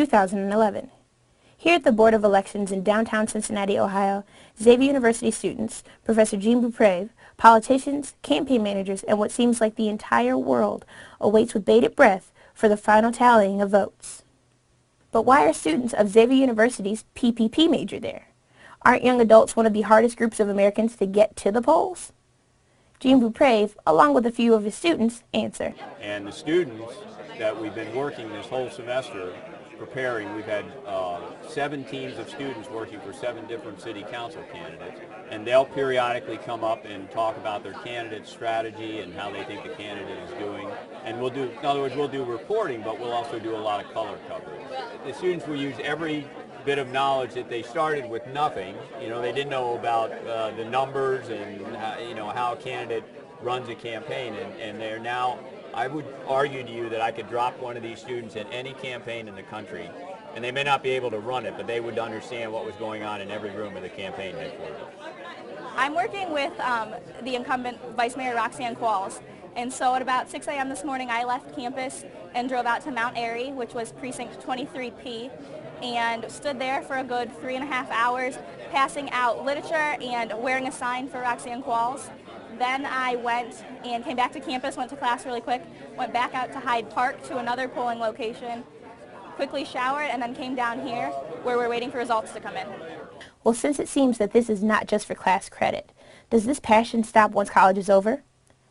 2011. Here at the Board of Elections in downtown Cincinnati, Ohio, Xavier University students, Professor Jean Beaupré, politicians, campaign managers, and what seems like the entire world awaits with bated breath for the final tallying of votes. But why are students of Xavier University's PPP major there? Aren't young adults one of the hardest groups of Americans to get to the polls? Jean Beaupré, along with a few of his students, answer. And the students that we've been working this whole semester preparing, we've had 7 teams of students working for 7 different city council candidates, and they'll periodically come up and talk about their candidate strategy and how they think the candidate is doing. And we'll do, in other words, we'll do reporting, but we'll also do a lot of color coverage. The students will use every bit of knowledge that they started with nothing. You know, they didn't know about the numbers and you know, how a candidate runs a campaign, and they're now, I would argue to you that I could drop one of these students in any campaign in the country, and they may not be able to run it, but they would understand what was going on in every room of the campaign headquarters. I'm working with the incumbent Vice Mayor Roxanne Qualls, and so at about 6 a.m. this morning I left campus and drove out to Mount Airy, which was precinct 23P, and stood there for a good 3.5 hours passing out literature and wearing a sign for Roxanne Qualls. Then I went and came back to campus, went to class really quick, went back out to Hyde Park to another polling location, quickly showered, and then came down here where we're waiting for results to come in. Well, since it seems that this is not just for class credit, does this passion stop once college is over?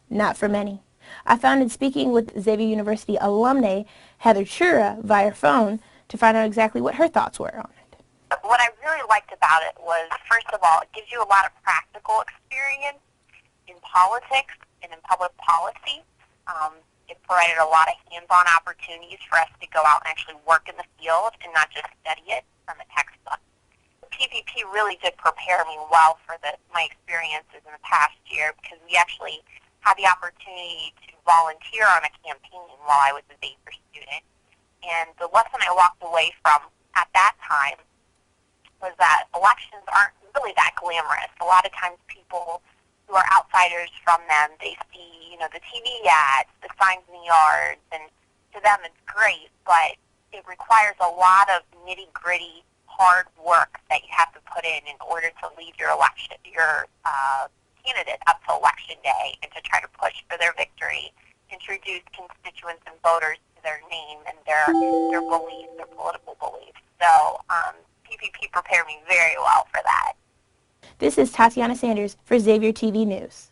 Not for many. I found in speaking with Xavier University alumnae Heather Chura via phone to find out exactly what her thoughts were on it. What I really liked about it was, first of all, it gives you a lot of practical experience in politics and in public policy. It provided a lot of hands-on opportunities for us to go out and actually work in the field and not just study it from a textbook. PPP really did prepare me well for my experiences in the past year, because we actually had the opportunity to volunteer on a campaign while I was a Xavier student. And the lesson I walked away from at that time was that elections aren't really that glamorous. A lot of times people who are outsiders from them, they see, you know, the TV ads, the signs in the yards, and to them it's great, but it requires a lot of nitty-gritty hard work that you have to put in order to lead your candidate up to election day and to try to push for their victory, introduce constituents and voters to their name and their beliefs, their political beliefs. So PPP prepared me very well for that. This is Tatiana Sanders for Xavier TV News.